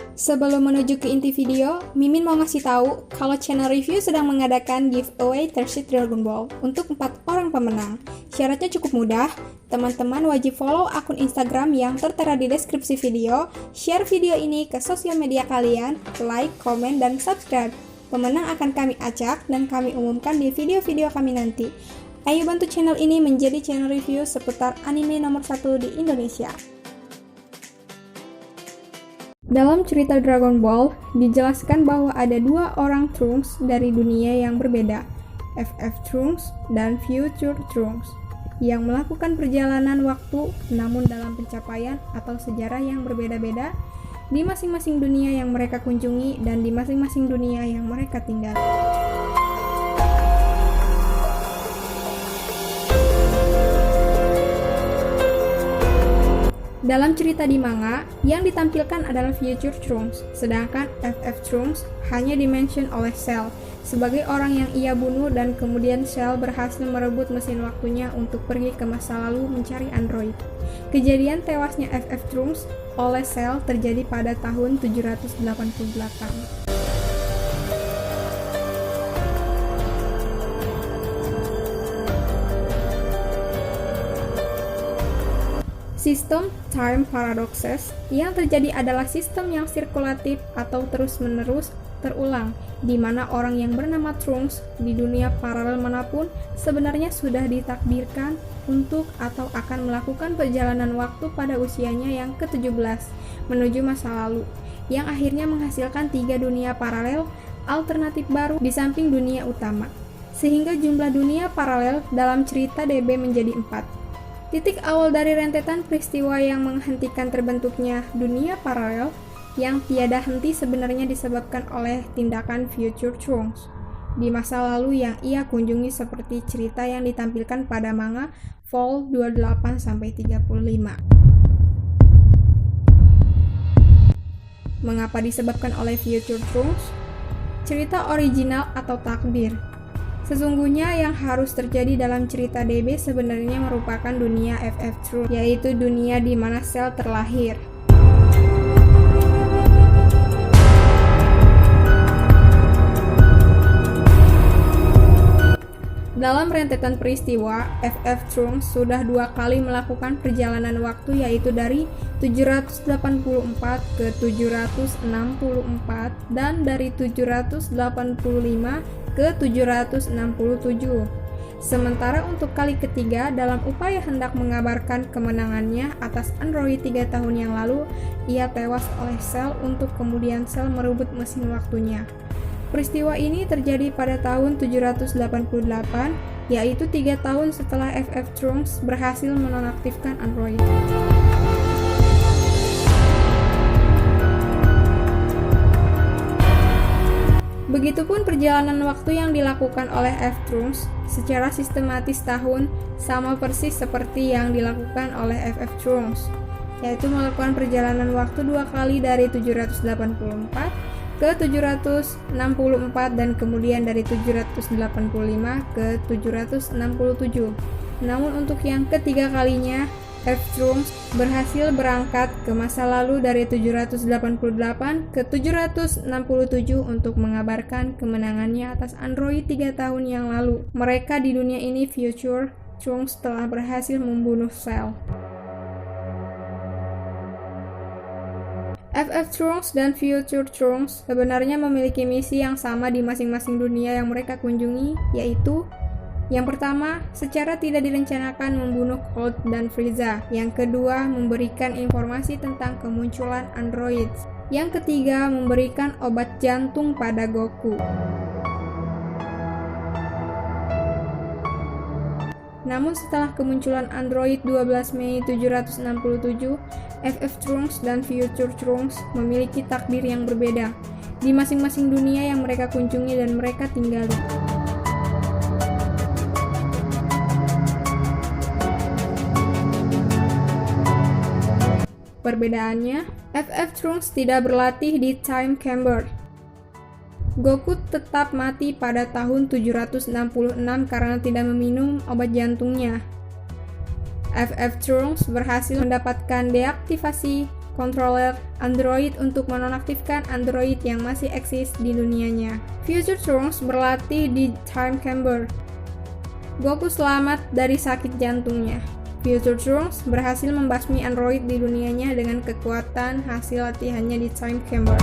Sebelum menuju ke inti video, Mimin mau ngasih tahu kalau channel review sedang mengadakan giveaway tersit Dragon Ball untuk 4 orang pemenang. Syaratnya cukup mudah, teman-teman wajib follow akun Instagram yang tertera di deskripsi video, share video ini ke sosial media kalian, like, komen, dan subscribe. Pemenang akan kami acak dan kami umumkan di video-video kami nanti. Ayo bantu channel ini menjadi channel review seputar anime nomor 1 di Indonesia. Dalam cerita Dragon Ball, dijelaskan bahwa ada 2 orang Trunks dari dunia yang berbeda, FF Trunks dan Future Trunks, yang melakukan perjalanan waktu namun dalam pencapaian atau sejarah yang berbeda-beda di masing-masing dunia yang mereka kunjungi dan di masing-masing dunia yang mereka tinggali. Dalam cerita di manga, yang ditampilkan adalah Future Trunks, sedangkan FF Trunks hanya dimention oleh Cell sebagai orang yang ia bunuh dan kemudian Cell berhasil merebut mesin waktunya untuk pergi ke masa lalu mencari android. Kejadian tewasnya FF Trunks oleh Cell terjadi pada tahun 788. Sistem time paradoxes yang terjadi adalah sistem yang sirkulatif atau terus-menerus terulang, di mana orang yang bernama Trunks di dunia paralel manapun sebenarnya sudah ditakdirkan untuk atau akan melakukan perjalanan waktu pada usianya yang ke-17 menuju masa lalu, yang akhirnya menghasilkan 3 dunia paralel alternatif baru di samping dunia utama, sehingga jumlah dunia paralel dalam cerita DB menjadi 4. Titik awal dari rentetan peristiwa yang menghentikan terbentuknya dunia paralel yang tiada henti sebenarnya disebabkan oleh tindakan Future Trunks di masa lalu yang ia kunjungi seperti cerita yang ditampilkan pada manga Vol 28-35. Mengapa disebabkan oleh Future Trunks? Cerita original atau takdir. Sesungguhnya yang harus terjadi dalam cerita DB sebenarnya merupakan dunia FF Trunks, yaitu dunia di mana Cell terlahir. Dalam rentetan peristiwa, FF Trunks sudah 2 kali melakukan perjalanan waktu, yaitu dari 784 ke 764 dan dari 785 ke 767. Sementara untuk kali ketiga, dalam upaya hendak mengabarkan kemenangannya atas android 3 tahun yang lalu, ia tewas oleh Cell untuk kemudian Cell merebut mesin waktunya. Peristiwa ini terjadi pada tahun 788, yaitu 3 tahun setelah FF Trunks berhasil menonaktifkan android. Begitupun perjalanan waktu yang dilakukan oleh F Trunks secara sistematis tahun sama persis seperti yang dilakukan oleh FF Trunks, yaitu melakukan perjalanan waktu 2 kali dari 784 ke 764 dan kemudian dari 785 ke 767. Namun untuk yang ketiga kalinya, F Trunks berhasil berangkat ke masa lalu dari 788 ke 767 untuk mengabarkan kemenangannya atas android 3 tahun yang lalu. Mereka di dunia ini Future Trunks telah berhasil membunuh Cell. FF Trunks dan Future Trunks sebenarnya memiliki misi yang sama di masing-masing dunia yang mereka kunjungi, yaitu yang pertama, secara tidak direncanakan membunuh Cold dan Frieza. Yang kedua, memberikan informasi tentang kemunculan androids. Yang ketiga, memberikan obat jantung pada Goku. Namun setelah kemunculan android 12 Mei 767, FF Trunks dan Future Trunks memiliki takdir yang berbeda di masing-masing dunia yang mereka kunjungi dan mereka tinggali. Perbedaannya, FF Trunks tidak berlatih di Time Chamber. Goku tetap mati pada tahun 766 karena tidak meminum obat jantungnya. FF Trunks berhasil mendapatkan deaktivasi controller Android untuk menonaktifkan Android yang masih eksis di dunianya. Future Trunks berlatih di Time Chamber. Goku selamat dari sakit jantungnya. Future Trunks berhasil membasmi Android di dunianya dengan kekuatan hasil latihannya di Time Chamber.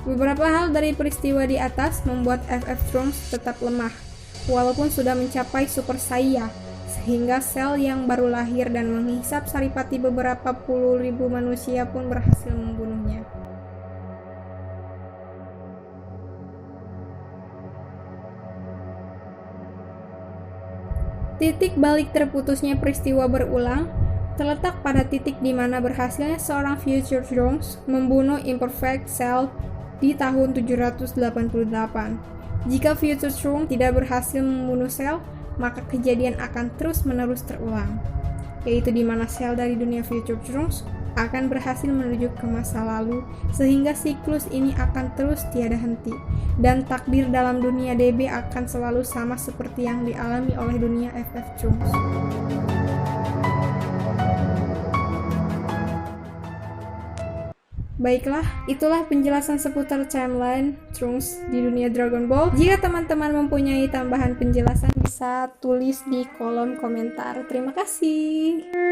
Beberapa hal dari peristiwa di atas membuat FF Trunks tetap lemah, walaupun sudah mencapai Super Saiya, sehingga sel yang baru lahir dan menghisap saripati beberapa puluh ribu manusia pun berhasil membunuhnya. Titik balik terputusnya peristiwa berulang terletak pada titik di mana berhasilnya seorang Future Trunks membunuh Imperfect Cell di tahun 788. Jika Future Trunks tidak berhasil membunuh Cell, maka kejadian akan terus-menerus terulang, yaitu di mana sel dari dunia Future Trunks akan berhasil menuju ke masa lalu, sehingga siklus ini akan terus tiada henti, dan takdir dalam dunia DB akan selalu sama seperti yang dialami oleh dunia FF Trunks. Baiklah, itulah penjelasan seputar timeline Trunks di dunia Dragon Ball. Jika teman-teman mempunyai tambahan penjelasan, bisa tulis di kolom komentar. Terima kasih.